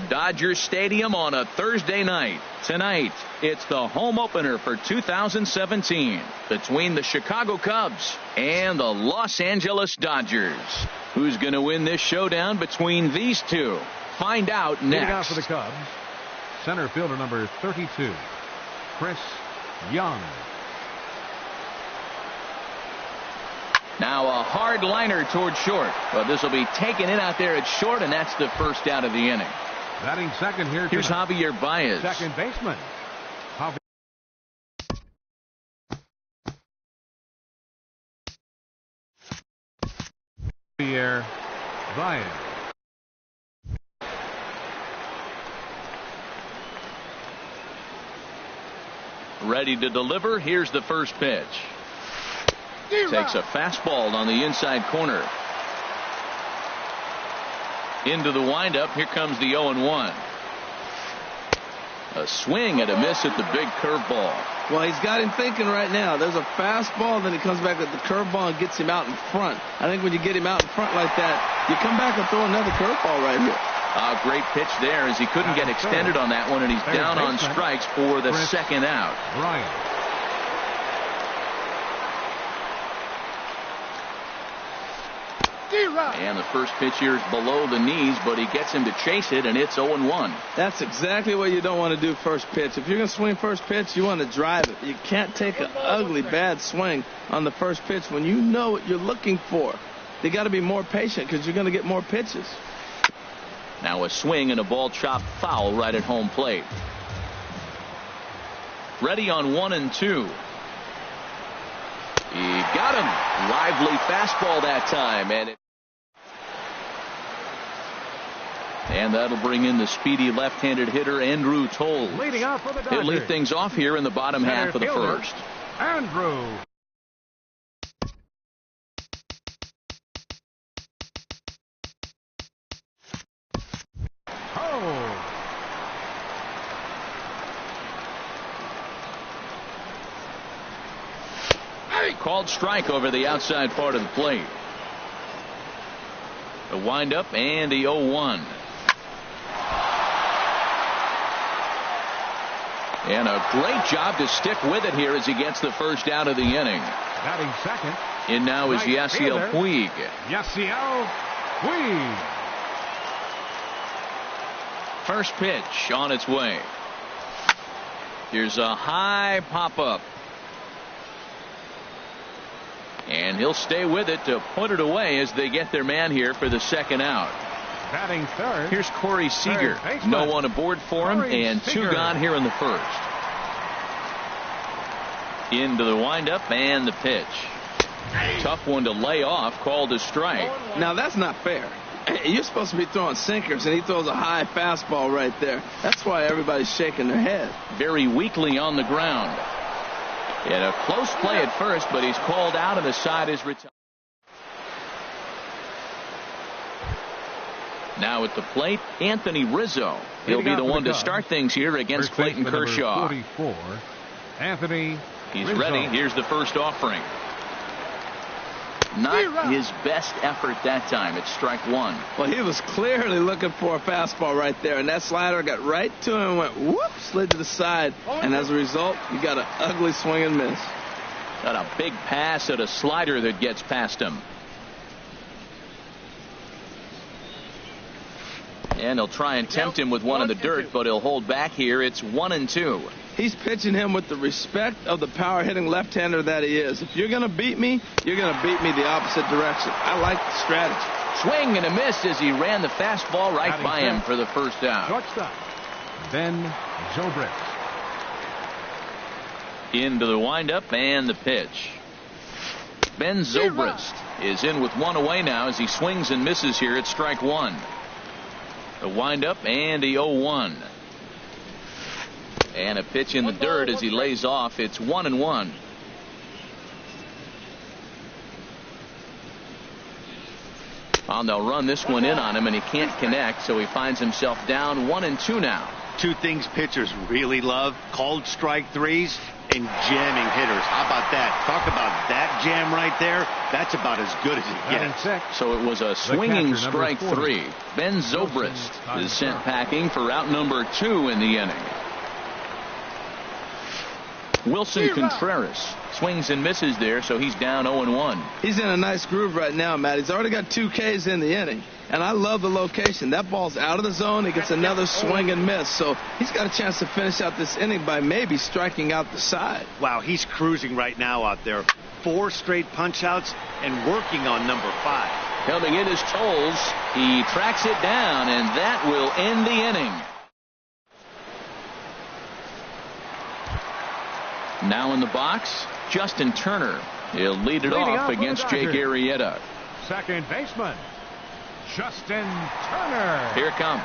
Dodger Stadium on a Thursday night. Tonight, it's the home opener for 2017 between the Chicago Cubs and the Los Angeles Dodgers. Who's going to win this showdown between these two? Find out next. Leading out for the Cubs, center fielder number 32, Chris Young. Now a hard liner toward short, but this will be taken in out there at short, and that's the first out of the inning. Batting second here. Here's Javier Baez, second baseman. Javier Baez. Ready to deliver. Here's the first pitch. Takes a fastball on the inside corner. Into the windup. Here comes the 0-1. A swing and a miss at the big curveball. Well, he's got him thinking right now. There's a fastball, then he comes back with the curveball and gets him out in front. I think when you get him out in front like that, you come back and throw another curveball right here. A great pitch there as he couldn't get extended on that one, and he's down on strikes for the second out. Ryan. And the first pitch here is below the knees, but he gets him to chase it, and it's 0-1. That's exactly what you don't want to do first pitch. If you're going to swing first pitch, you want to drive it. You can't take an ugly, bad swing on the first pitch when you know what you're looking for. You got to be more patient because you're going to get more pitches. Now a swing and a ball chopped foul right at home plate. Ready on 1-2. He got him. Lively fastball that time. And that'll bring in the speedy left-handed hitter Andrew Toll. Leading out for the Dodgers. He'll lead things off here in the bottom half of the first. Andrew. Called strike over the outside part of the plate. The windup and the 0-1. And a great job to stick with it here as he gets the first out of the inning. Batting second. In now is Yasiel Puig. Yasiel Puig. First pitch on its way. Here's a high pop-up. And he'll stay with it to put it away as they get their man here for the second out. Batting third. Here's Corey Seager. No one aboard for him, and two gone here in the first. Into the windup and the pitch. Tough one to lay off, called a strike. Now that's not fair. You're supposed to be throwing sinkers, and he throws a high fastball right there. That's why everybody's shaking their head. Very weakly on the ground. And a close play at first, but he's called out, and the side is retired. Now at the plate, Anthony Rizzo. He'll be the one to start things here against Clayton Kershaw. 44, Anthony He's Rizzo. ready. Here's the first offering. Not his best effort that time. It's strike one. Well, he was clearly looking for a fastball right there, and that slider got right to him and went whoop, slid to the side, and as a result, you got an ugly swing and miss. Got a big pass at a slider that gets past him. And he'll try and tempt him with one in the dirt, but he'll hold back here. It's 1-2. He's pitching him with the respect of the power-hitting left-hander that he is. If you're going to beat me, you're going to beat me the opposite direction. I like the strategy. Swing and a miss as he ran the fastball right by him for the first out. Shortstop, Ben Zobrist. Into the windup and the pitch. Ben Zobrist is in with one away now as he swings and misses here at strike one. The windup and the 0-1. And a pitch in the dirt as he lays off. It's 1-1. Well, they'll run this one in on him, and he can't connect, so he finds himself down 1-2 now. Two things pitchers really love: called strike threes and jamming hitters. How about that? Talk about that jam right there. That's about as good as it gets. So it was a swinging strike 3. Ben Zobrist is sent packing for out number 2 in the inning. Wilson Contreras swings and misses there, so he's down 0-1. He's in a nice groove right now, Matt. He's already got 2 Ks in the inning, and I love the location. That ball's out of the zone. He gets another swing and miss, so he's got a chance to finish out this inning by maybe striking out the side. Wow, he's cruising right now out there. 4 straight punch-outs and working on number 5. Coming in his tolls, he tracks it down, and that will end the inning. Now in the box, Justin Turner. He'll lead it off against Jake Arrieta. Second baseman, Justin Turner. Here comes.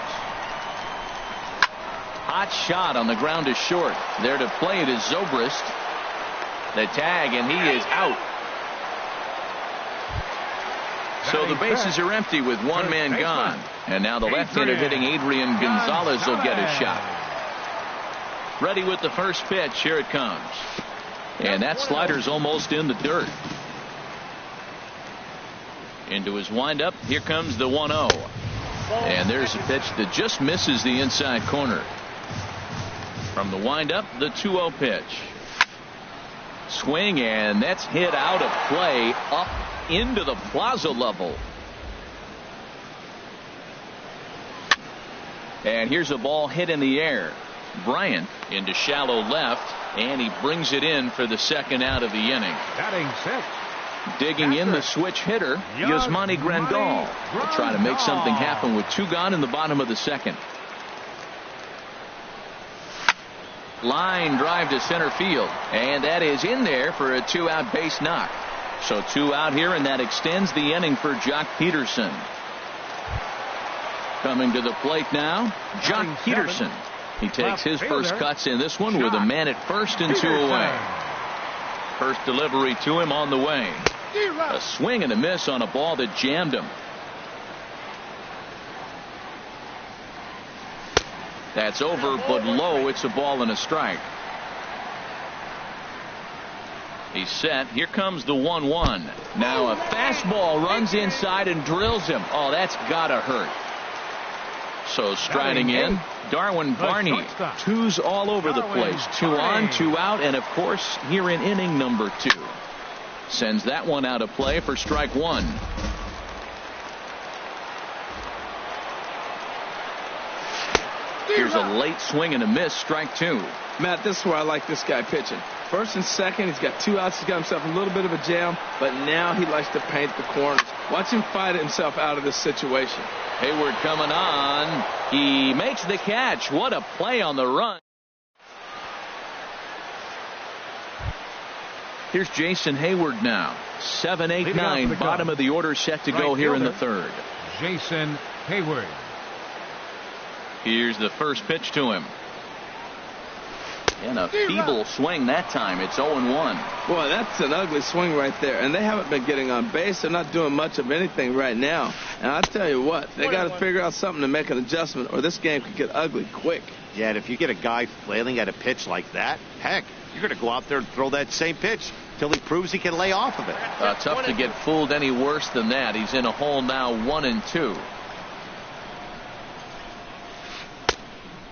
Hot shot on the ground is short. There to play it is Zobrist. The tag, and he is out. So the bases are empty with one man gone. And now the left-hander hitting Adrian Gonzalez will get a shot. Ready with the first pitch. Here it comes. And that slider's almost in the dirt. Into his windup. Here comes the 1-0. And there's a pitch that just misses the inside corner. From the windup, the 2-0 pitch. Swing, and that's hit out of play up into the plaza level. And here's a ball hit in the air. Bryant into shallow left, and he brings it in for the second out of the inning. Batting 6. Digging in the switch hitter, Yasmani Grandal. Will try to make something happen with 2 gone in the bottom of the second. Line drive to center field, and that is in there for a 2-out base knock. So 2 out here, and that extends the inning for Jock Peterson. Coming to the plate now, Jock Peterson. He takes his first cuts in this one with a man at first and 2 away. First delivery to him on the way. A swing and a miss on a ball that jammed him. That's over, but low. It's a ball and a strike. He's set. Here comes the 1-1. Now a fastball runs inside and drills him. Oh, that's gotta hurt. So striding in, Darwin Barney. 2s all over the place. 2 on, 2 out, and of course here in inning number 2. Sends that one out of play for strike 1. Here's a late swing and a miss, strike 2. Matt, this is where I like this guy pitching. First and second, he's got 2 outs. He's got himself a little bit of a jam, but now he likes to paint the corners. Watch him fight himself out of this situation. Hayward coming on. He makes the catch. What a play on the run. Here's Jason Hayward now. 7, 8, 9. Bottom of the order set to go here in the third. Jason Hayward. Here's the first pitch to him. And a feeble swing that time. It's 0-1. Boy, that's an ugly swing right there. And they haven't been getting on base. They're not doing much of anything right now. And I tell you what, they got to figure out something to make an adjustment, or this game could get ugly quick. Yeah, and if you get a guy flailing at a pitch like that, heck, you're going to go out there and throw that same pitch till he proves he can lay off of it. Tough to get fooled any worse than that. He's in a hole now, 1-2.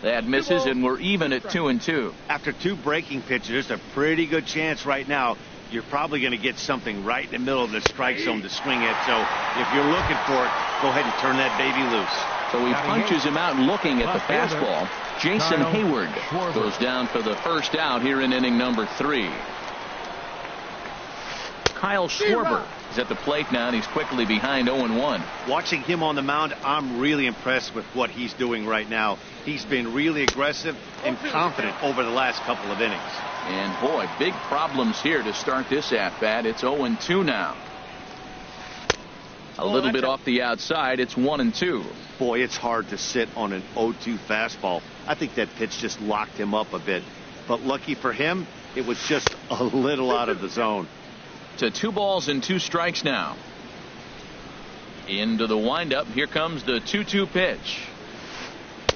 That misses, and we're even at 2-2. After 2 breaking pitches, there's a pretty good chance right now you're probably going to get something right in the middle of the strike zone to swing at. So if you're looking for it, go ahead and turn that baby loose. So he punches him out looking at the fastball. Jason Hayward goes down for the first out here in inning number 3. Kyle Schwarber is at the plate now, and he's quickly behind 0-1. Watching him on the mound, I'm really impressed with what he's doing right now. He's been really aggressive and confident over the last couple of innings. And boy, big problems here to start this at-bat. It's 0-2 now. A little bit off the outside. It's 1-2. Boy, it's hard to sit on an 0-2 fastball. I think that pitch just locked him up a bit. But lucky for him, it was just a little out of the zone. To 2 balls and 2 strikes now. Into the windup. Here comes the 2-2 pitch.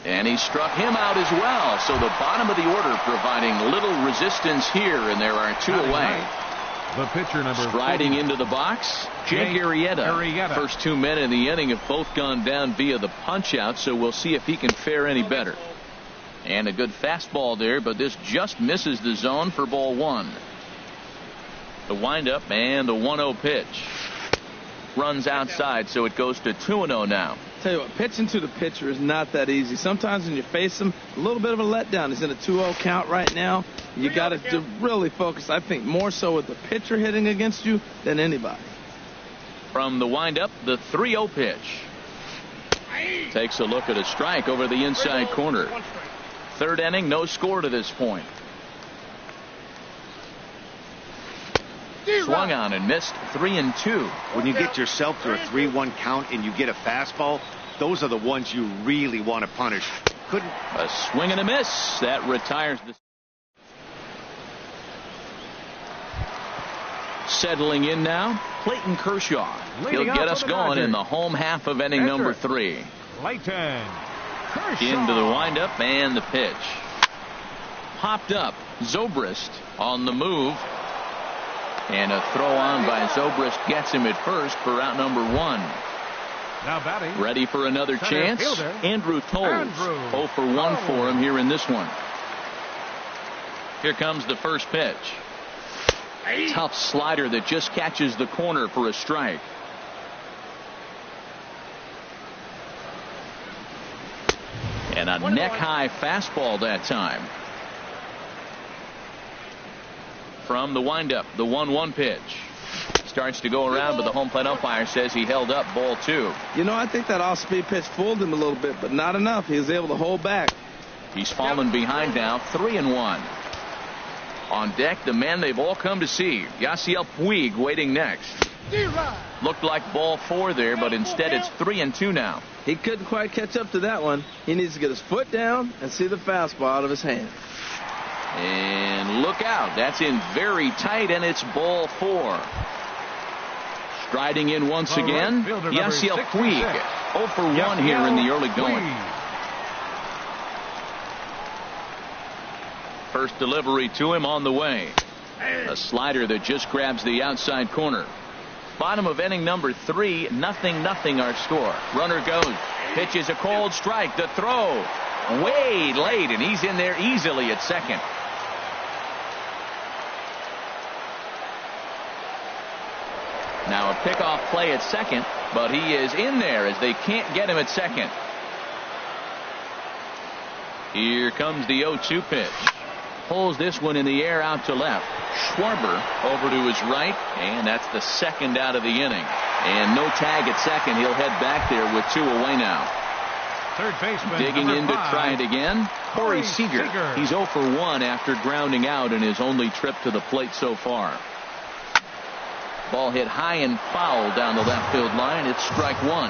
And he struck him out as well. So the bottom of the order providing little resistance here, and there are two away. The pitcher number Striding 40. into the box, Jake Arrieta. First 2 men in the inning have both gone down via the punch out, so we'll see if he can fare any better. And a good fastball there, but this just misses the zone for ball one. The windup and the 1-0 pitch. Runs outside, so it goes to 2-0 now. Tell you what, pitching to the pitcher is not that easy. Sometimes when you face him, a little bit of a letdown. He's in a 2-0 count right now. You got to really focus, I think, more so with the pitcher hitting against you than anybody. From the windup, the 3-0 pitch. Takes a look at a strike over the inside corner. Third inning, no score to this point. Swung on and missed 3-2. When you get yourself to a 3-1 count and you get a fastball, those are the ones you really want to punish. A swing and a miss. That retires the. Settling in now, Clayton Kershaw. He'll get us going in the home half of inning number 3. Clayton Kershaw. Into the windup and the pitch. Popped up. Zobrist on the move. And a throw on by Zobrist gets him at first for out number 1. Now batting. Ready for another chance. Fielder. Andrew Toles. 0 for 1 for him here in this one. Here comes the first pitch. Tough slider that just catches the corner for a strike. And a neck-high fastball that time. From the windup, the 1-1 pitch. Starts to go around, but the home plate umpire says he held up ball 2. You know, I think that off-speed pitch fooled him a little bit, but not enough. He was able to hold back. He's fallen behind now, 3-1. On deck, the man they've all come to see, Yasiel Puig, waiting next. Looked like ball 4 there, but instead it's 3-2 now. He couldn't quite catch up to that one. He needs to get his foot down and see the fastball out of his hand. And look out. That's in very tight, and it's ball 4. Striding in once again, Yasiel Puig. 0 for 1 here in the early going. First delivery to him on the way. A slider that just grabs the outside corner. Bottom of inning number 3, 0-0 our score. Runner goes. Pitch is a cold strike. The throw way late, and he's in there easily at second. Now a pickoff play at second, but he is in there as they can't get him at second. Here comes the 0-2 pitch. Pulls this one in the air out to left. Schwarber over to his right, and that's the second out of the inning. And no tag at second. He'll head back there with 2 away now. Third baseman digging in to 5. try it again. Corey Seager. He's 0 for 1 after grounding out in his only trip to the plate so far. Ball hit high and foul down the left field line. It's strike 1.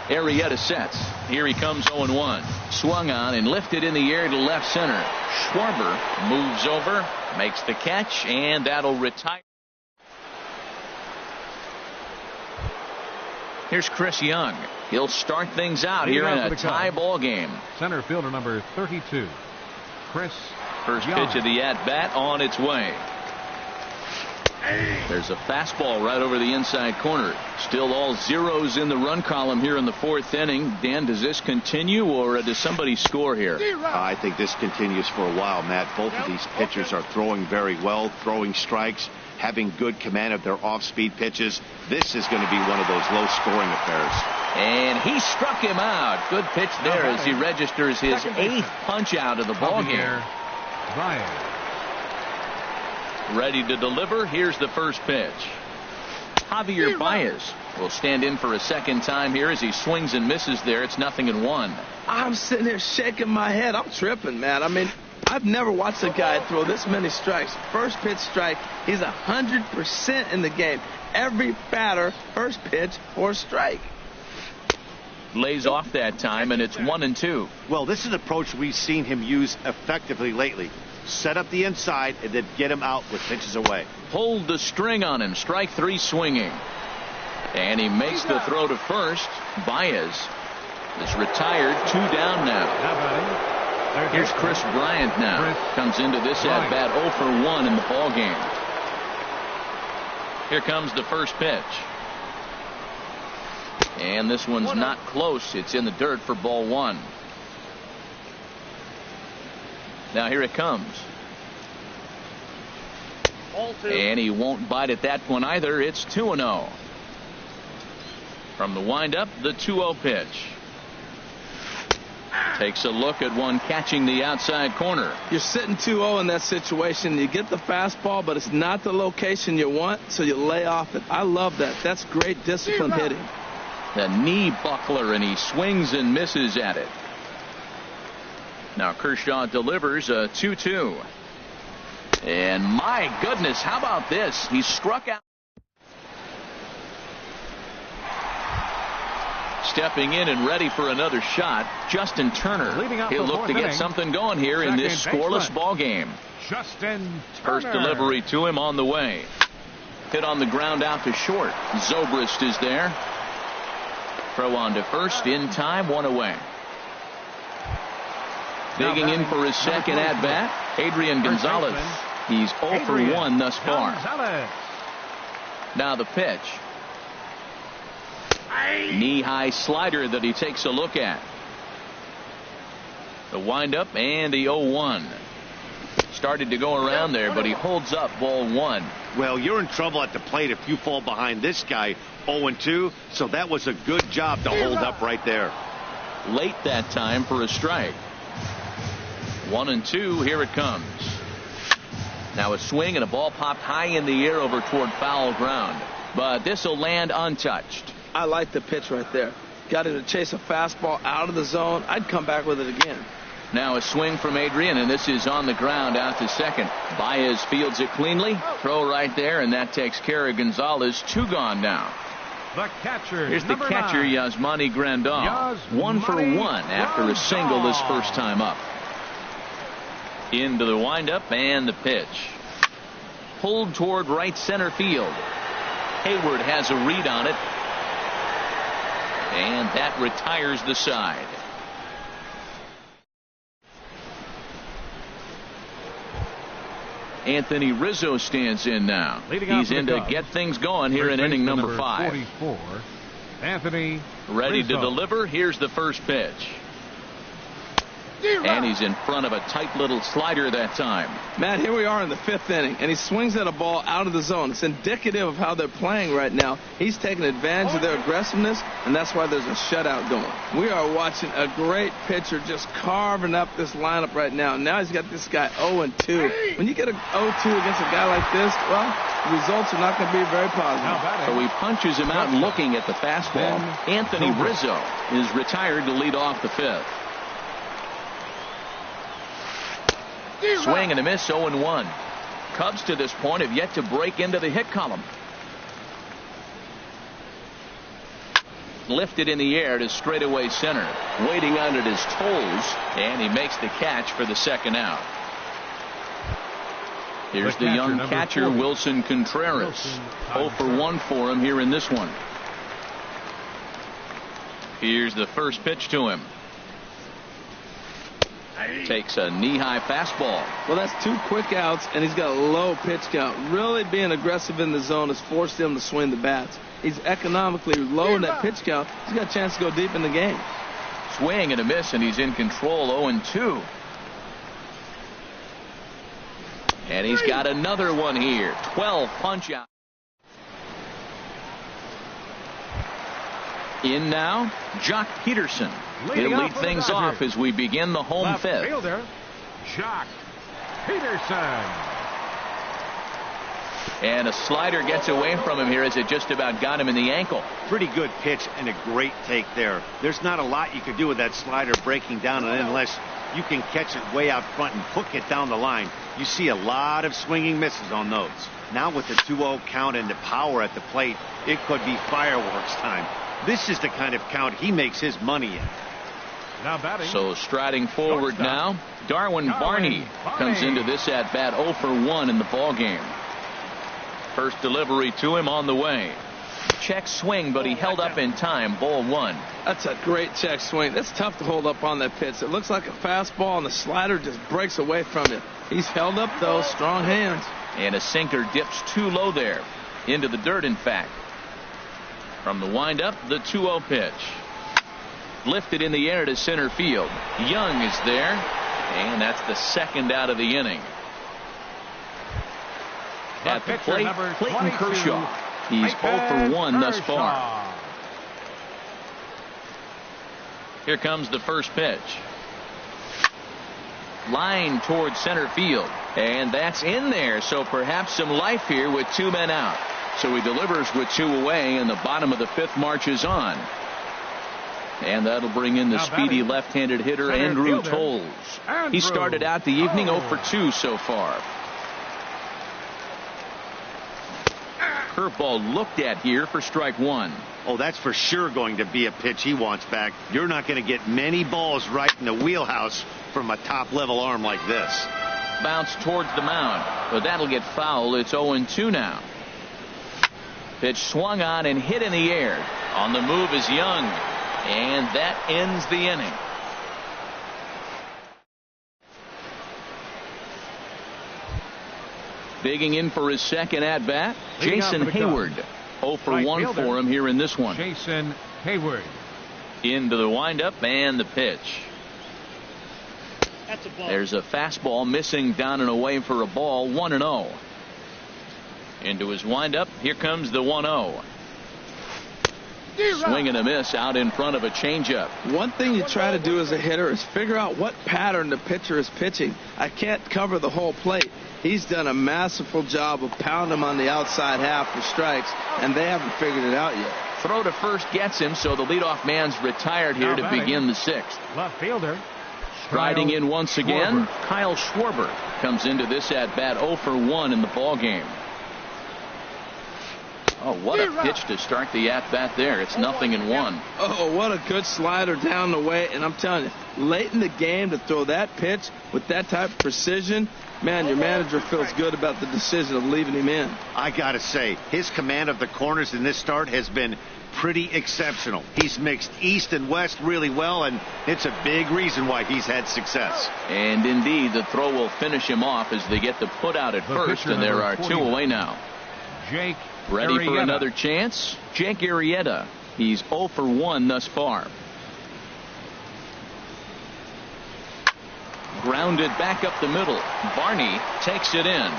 Arrieta sets. Here he comes 0-1. Swung on and lifted in the air to left center. Schwarber moves over, makes the catch, and that'll retire. Here's Chris Young. He'll start things out here in a tie ball game. Center fielder number 32, Chris First Young. pitch of the at-bat on its way. There's a fastball right over the inside corner. Still all zeros in the run column here in the 4th inning. Dan, does this continue, or does somebody score here? I think this continues for a while, Matt. Both of these pitchers are throwing very well, throwing strikes, having good command of their off-speed pitches. This is going to be one of those low-scoring affairs. And he struck him out. Good pitch there as he registers his 8th punch out of the ball game. Ryan. Ready to deliver. Here's the first pitch. Javier Baez will stand in for a second time here as he swings and misses there. It's 0-1. I'm sitting there shaking my head. I'm tripping, man. I mean, I've never watched a guy throw this many strikes. First pitch strike. He's 100% in the game. Every batter, first pitch or strike. Lays off that time, and it's 1-2. Well, this is an approach we've seen him use effectively lately. Set up the inside and then get him out with pitches away. Pulled the string on him. Strike 3 swinging. And he makes the throw to first. Baez is retired. 2 down now. Here's Chris Bryant now. Comes into this at bat 0 for 1 in the ball game. Here comes the first pitch. And this one's not close. It's in the dirt for ball 1. Now here it comes. And he won't bite at that one either. It's 2-0. From the windup, the 2-0 pitch. Takes a look at one catching the outside corner. You're sitting 2-0 in that situation. You get the fastball, but it's not the location you want, so you lay off it. I love that. That's great disciplined hitting. The knee buckler, and he swings and misses at it. Now Kershaw delivers a 2-2. And my goodness, how about this? He struck out. Stepping in and ready for another shot, Justin Turner. He'll look to get something going here in this scoreless ball game. First delivery to him on the way. Hit on the ground out to short. Zobrist is there. Throw on to first in time, 1 away. Digging in for his second at bat, Adrian Gonzalez. He's 0 for 1 thus far. Now the pitch. Knee-high slider that he takes a look at. The windup and the 0-1. Started to go around there, but he holds up ball 1. Well, you're in trouble at the plate if you fall behind this guy 0-2, so that was a good job to hold up right there. Late that time for a strike. 1-2, here it comes. Now a swing and a ball popped high in the air over toward foul ground, but this will land untouched. I like the pitch right there. Got him to chase a fastball out of the zone. I'd come back with it again. Now a swing from Adrian, and this is on the ground out to second. Baez fields it cleanly. Throw right there, and that takes care of Gonzalez. 2 gone now. The catcher. Here's the catcher, Yasmani Grandal. 1 for 1 after a single his first time up. Into the windup and the pitch. Pulled toward right center field. Hayward has a read on it. And that retires the side. Anthony Rizzo stands in now. He's in to get things going here in inning number 5. 44, Anthony ready Rizzo. to deliver. Here's the first pitch. And he's in front of a tight little slider that time. Matt, here we are in the 5th inning, and he swings at a ball out of the zone. It's indicative of how they're playing right now. He's taking advantage of their aggressiveness, and that's why there's a shutout going. We are watching a great pitcher just carving up this lineup right now. Now he's got this guy 0-2. When you get a 0-2 against a guy like this, well, the results are not going to be very positive. So he punches him out looking at the fastball. Anthony Rizzo is retired to lead off the 5th. Swing and a miss, 0-1. Cubs to this point have yet to break into the hit column. Lifted in the air to straightaway center. Waiting on it his toes, and he makes the catch for the second out. Here's the young catcher, Wilson Contreras. 0 for 1 for him here in this one. Here's the first pitch to him. Takes a knee-high fastball. Well, that's 2 quick outs, and he's got a low pitch count. Really being aggressive in the zone has forced him to swing the bats. He's economically low in that pitch count. He's got a chance to go deep in the game. Swing and a miss, and he's in control. 0-2. And he's got another one here. 12 punch out. In now, Jock Peterson. He'll lead things off as we begin the home 5th. Fielder, Jock Peterson. And a slider gets away from him here as it just about got him in the ankle. Pretty good pitch and a great take there. There's not a lot you could do with that slider breaking down, and unless you can catch it way out front and hook it down the line, you see a lot of swinging misses on those. Now with the 2-0 count and the power at the plate, it could be fireworks time. This is the kind of count he makes his money in. Now batting. So striding forward now, Darwin Barney comes into this at bat 0 for 1 in the ball game. First delivery to him on the way. Check swing, but he held up in time. Ball 1. That's a great check swing. That's tough to hold up on that pitch. It looks like a fastball, and the slider just breaks away from you. He's held up, though. Strong hands. And a sinker dips too low there. Into the dirt, in fact. From the windup, the 2-0 pitch. Lifted in the air to center field. Young is there, and that's the second out of the inning. At the plate, Clayton Kershaw. He's 0 for 1 thus far. Here comes the first pitch. Line towards center field. And that's in there, so perhaps some life here with 2 men out. So he delivers with 2 away, and the bottom of the 5th marches on. And that'll bring in the speedy left-handed hitter Andrew Tolles. He started out the evening 0 for 2 so far. Curveball looked at here for strike 1. Oh, that's for sure going to be a pitch he wants back. You're not going to get many balls right in the wheelhouse from a top-level arm like this. Bounce towards the mound, but that'll get foul. It's 0-2 now. Pitch swung on and hit in the air. On the move is Young, and that ends the inning. Digging in for his second at-bat, Jason Hayward. 0 for 1 for him here in this one. Jason Hayward. Into the windup and the pitch. That's a ball. There's a fastball missing down and away for a ball. 1-0. Into his windup. Here comes the 1-0. Swing and a miss out in front of a changeup. One thing you try to do as a hitter is figure out what pattern the pitcher is pitching. I can't cover the whole plate. He's done a masterful job of pounding him on the outside half for strikes, and they haven't figured it out yet. Throw to first gets him, so the leadoff man's retired here to begin the 6th. Left fielder. Striding in once again, Kyle Schwarber comes into this at-bat 0 for 1 in the ball game. Oh, what a pitch to start the at-bat there. It's 0-1. Oh, what a good slider down the way. And I'm telling you, late in the game to throw that pitch with that type of precision, man, your manager feels good about the decision of leaving him in. I got to say, his command of the corners in this start has been pretty exceptional. He's mixed east and west really well, and it's a big reason why he's had success. And indeed, the throw will finish him off as they get the put out at first, and there are 2 away now. Jake Ready Arrieta. for another chance? Jake Arrieta. He's 0 for 1 thus far. Grounded back up the middle. Barney takes it in.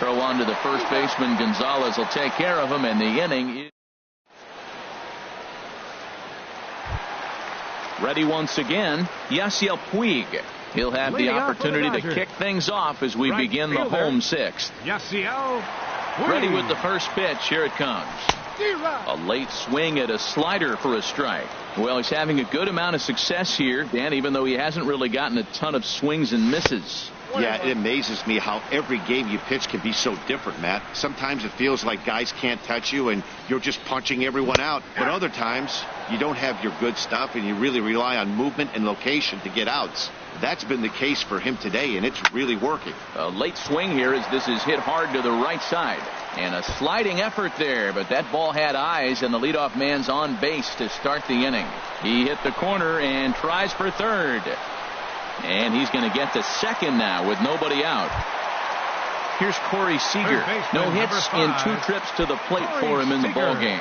Throw on to the first baseman. Gonzalez will take care of him, and the inning is ready once again. Yasiel Puig. He'll have the opportunity to kick things off as we begin the home 6th. Yasiel Ready with the first pitch. Here it comes. A late swing at a slider for a strike. Well, he's having a good amount of success here, Dan, even though he hasn't really gotten a ton of swings and misses. Yeah, it amazes me how every game you pitch can be so different, Matt. Sometimes it feels like guys can't touch you and you're just punching everyone out. But other times you don't have your good stuff and you really rely on movement and location to get outs. That's been the case for him today, and it's really working. A late swing here as this is hit hard to the right side. And a sliding effort there, but that ball had eyes, and the leadoff man's on base to start the inning. He hit the corner and tries for third. And he's going to get to second now with nobody out. Here's Corey Seager. No hits in 2 trips to the plate for him in the ball game.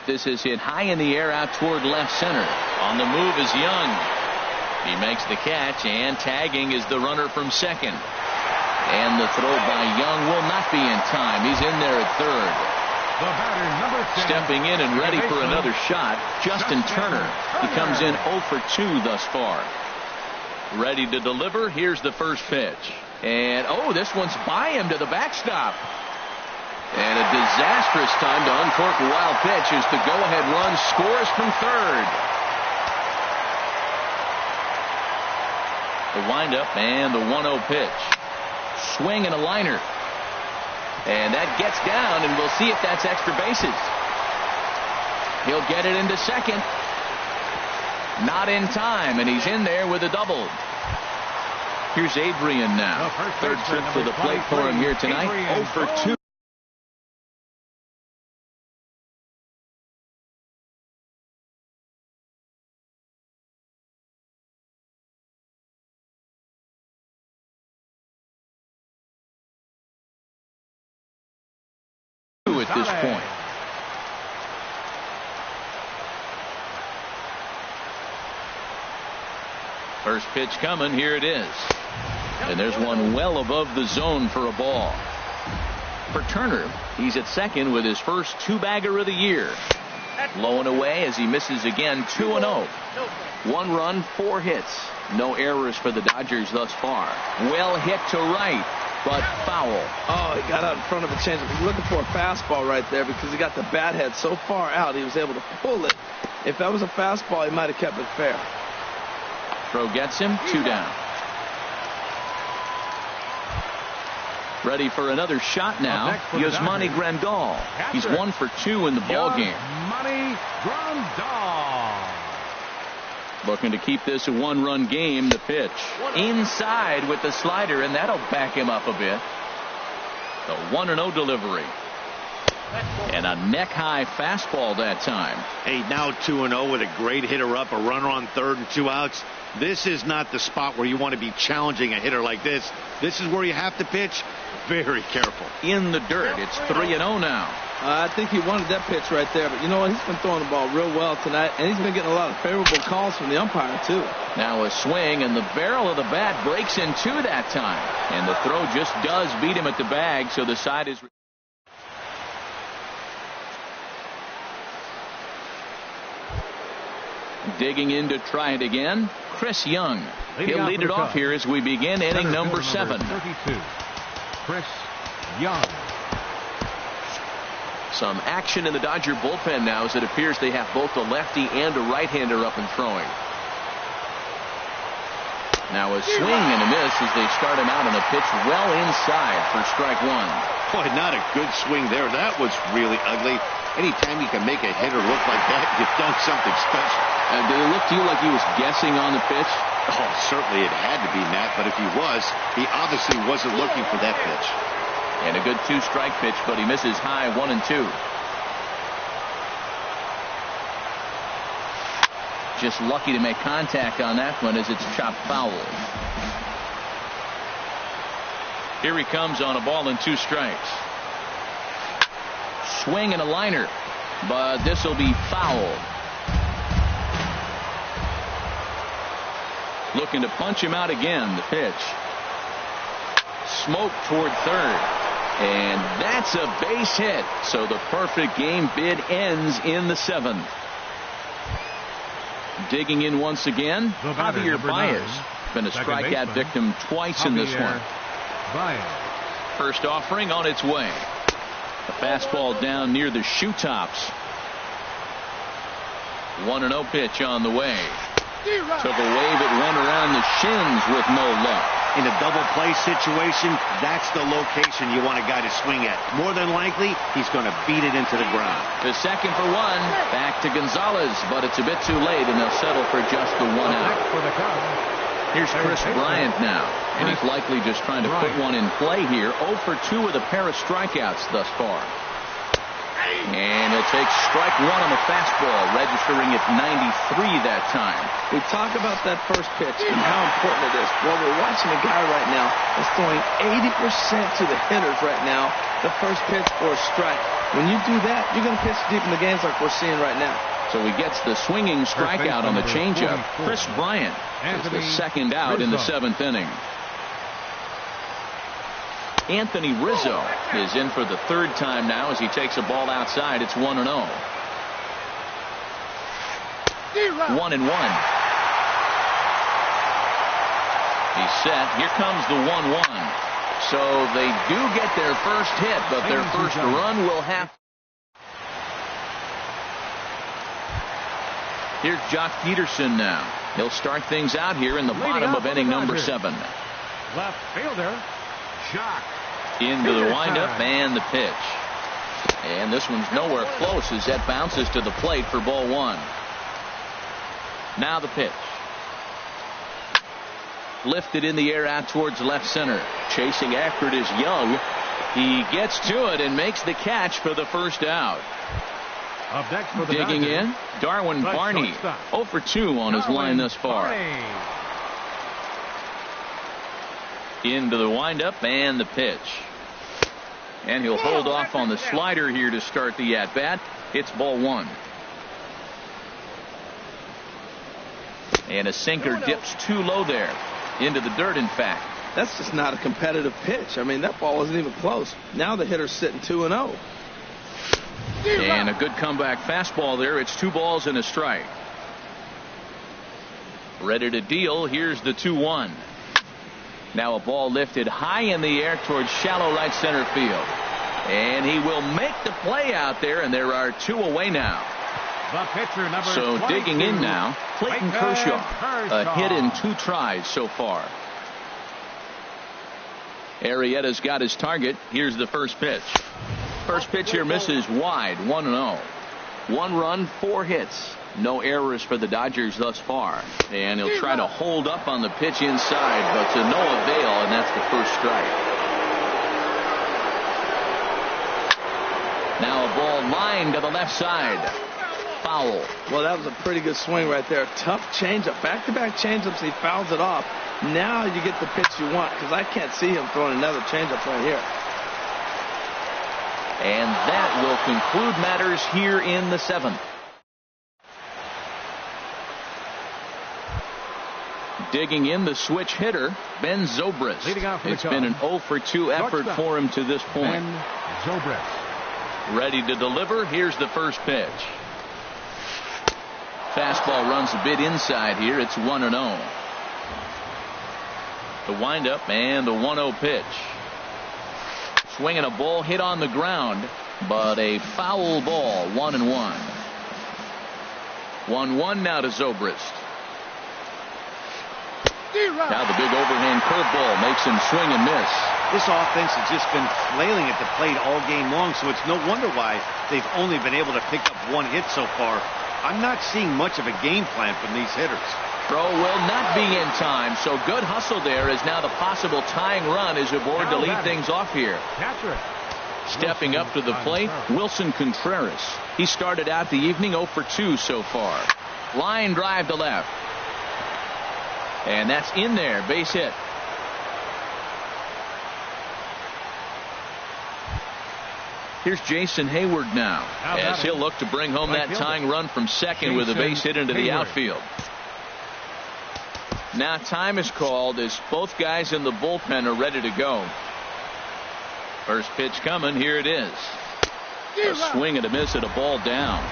This is hit high in the air out toward left center. On the move is Young. He makes the catch, and tagging is the runner from second. And the throw by Young will not be in time. He's in there at third. The batter, number 10. Stepping in and ready for another shot, Justin Turner. He comes in 0 for 2 thus far. Ready to deliver. Here's the first pitch. And, oh, this one's by him to the backstop. And a disastrous time to uncork a wild pitch as the go-ahead run scores from third. The windup and the 1-0 pitch. Swing and a liner. And that gets down, and we'll see if that's extra bases. He'll get it into second. Not in time, and he's in there with a double. Here's Adrian now. Third trip to the plate for him here tonight. 0 for 2. At this point. First pitch coming. Here it is. And there's one well above the zone for a ball. For Turner, he's at second with his first two-bagger of the year. Low and away as he misses again. 2-0. 1 run, 4 hits. No errors for the Dodgers thus far. Well hit to right, but foul. Oh, he got out in front of a changeup. He's looking for a fastball right there because he got the bat head so far out he was able to pull it. If that was a fastball, he might have kept it fair. Throw gets him. 2 down. Ready for another shot now. Yasmani Grandal. He's 1 for 2 in the ball game. Yasmani Grandal. Looking to keep this a 1-run game. The pitch inside with the slider, and that'll back him up a bit. The 1-0 delivery. And a neck-high fastball that time. Hey, now 2-0 with a great hitter up, a runner on third and 2 outs. This is not the spot where you want to be challenging a hitter like this. This is where you have to pitch very careful. In the dirt. It's 3-0 now. I think he wanted that pitch right there, but you know what? He's been throwing the ball real well tonight, and he's been getting a lot of favorable calls from the umpire, too. Now a swing, and the barrel of the bat breaks in 2 that time. And the throw just does beat him at the bag, so the side is... Digging in to try it again, Chris Young. He'll lead it off here as we begin inning number 7. 32. Chris Young. Some action in the Dodger bullpen now as it appears they have both a lefty and a right-hander up and throwing. Now a swing and a miss as they start him out on a pitch well inside for strike 1. Boy, not a good swing there. That was really ugly. Anytime you can make a hitter look like that, you've done something special. Did it look to you like he was guessing on the pitch? Oh, certainly it had to be, Matt, but if he was, he obviously wasn't looking for that pitch. And a good 2-strike pitch, but he misses high 1 and 2. Just lucky to make contact on that one as it's chopped foul. Here he comes on a ball and 2 strikes. Swing and a liner, but this will be foul. Looking to punch him out again. The pitch. Smoke toward third. And that's a base hit. So the perfect game bid ends in the 7th. Digging in once again, Javier Baez. Been a strikeout victim twice in this one. First offering on its way. A fastball down near the shoe tops. 1-0 pitch on the way. Took a wave at one around the shins with no luck. In a double play situation, that's the location you want a guy to swing at. More than likely, he's going to beat it into the ground. The second for 1. Back to Gonzalez, but it's a bit too late, and they'll settle for just the 1 out. Here's Chris Bryant now, and he's likely just trying to put one in play here. 0 for 2 with a pair of strikeouts thus far. And it takes strike 1 on the fastball, registering at 93 that time. We talk about that first pitch and how important it is. Well, we're watching a guy right now that's throwing 80% to the hitters right now, the first pitch for a strike. When you do that, you're going to pitch deep in the games like we're seeing right now. So he gets the swinging strikeout on the changeup. Chris Bryant is the second out in the 7th inning. Anthony Rizzo is in for the 3rd time now as he takes a ball outside. It's 1-0. 1-1. He's set. Here comes the 1-1. So they do get their first hit, but their first run will have. Here's Jock Peterson now. He'll start things out here in the bottom of inning number 7. Left fielder, Jock. Into the windup and the pitch. And this one's nowhere close as that bounces to the plate for ball 1. Now the pitch. Lifted in the air out towards left center. Chasing after it is Young. He gets to it and makes the catch for the first out. Up next for the Digging Dodgers, in, Darwin the Barney. shortstop. 0 for 2 on his line thus far. Barney. Into the windup and the pitch. And he'll hold off on the slider here to start the at-bat. It's ball 1. And a sinker dips too low there. Into the dirt, in fact. That's just not a competitive pitch. I mean, that ball wasn't even close. Now the hitter's sitting 2-0. And a good comeback fastball there. It's 2 balls and a strike. Ready to deal. Here's the 2-1. Now a ball lifted high in the air towards shallow right center field. And he will make the play out there, and there are 2 away now. The pitcher, number So 22, digging in now, Clayton Kershaw. A hit in 2 tries so far. Arrieta's got his target. Here's the first pitch. First pitch here misses wide, 1-0. 1 run, 4 hits. No errors for the Dodgers thus far. And he'll try to hold up on the pitch inside, but to no avail, and that's the first strike. Now a ball lined to the left side. Foul. Well, that was a pretty good swing right there. Tough changeup. Back-to-back changeups. He fouls it off. Now you get the pitch you want, because I can't see him throwing another changeup right here. And that will conclude matters here in the 7th. Digging in, the switch hitter, Ben Zobrist. Leading off for the It's been an 0 for 2 effort for him to this point. Ben Zobrist. Ready to deliver. Here's the first pitch. Fastball runs a bit inside here. It's 1-0. The windup and the 1-0 pitch. Swinging a ball hit on the ground, but a foul ball. 1-1. 1-1 now to Zobrist. Now the big overhand curveball makes him swing and miss. This offense has just been flailing at the plate all game long, so it's no wonder why they've only been able to pick up 1 hit so far. I'm not seeing much of a game plan from these hitters. Throw will not be in time, so good hustle there as now the possible tying run is aboard to lead things off here. Catcher. Stepping up to the plate, Wilson Contreras. He started out the evening 0 for 2 so far. Line drive to left. And that's in there, base hit. Here's Jason Hayward now, as he'll look to bring home that tying run from second with a base hit into the outfield. Now time is called as both guys in the bullpen are ready to go. First pitch coming, here it is. A swing and a miss at a ball down.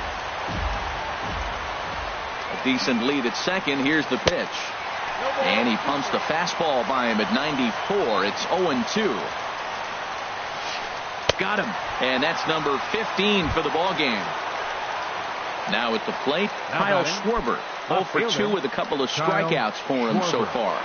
A decent lead at second, here's the pitch. And he pumps the fastball by him at 94. It's 0-2. Got him. And that's number 15 for the ball game. Now at the plate, Kyle Schwarber. 0 for 2 with a couple of strikeouts for him so far.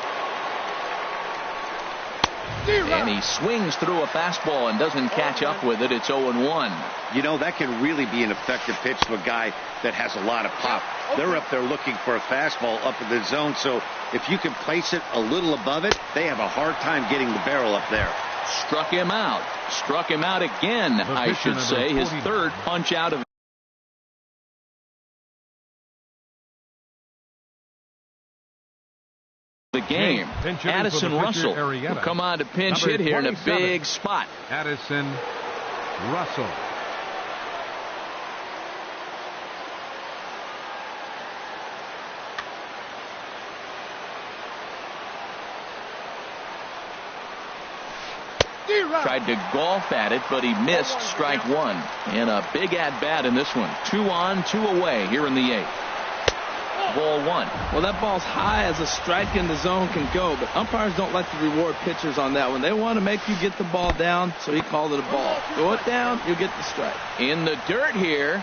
And he swings through a fastball and doesn't catch up with it. It's 0-1. You know, that can really be an effective pitch to a guy that has a lot of pop. They're up there looking for a fastball up in the zone, so if you can place it a little above it, they have a hard time getting the barrel up there. Struck him out. Struck him out again, I should say. His 3rd punch out of the game. Addison Russell will come on to pinch hit here in a big spot. Addison Russell. Tried to golf at it, but he missed strike 1. And a big at-bat in this one. 2 on, 2 away here in the 8th. Ball 1. Well, that ball's high as a strike in the zone can go, but umpires don't like to reward pitchers on that one. They want to make you get the ball down, so he called it a ball. Throw it down, you'll get the strike. In the dirt here,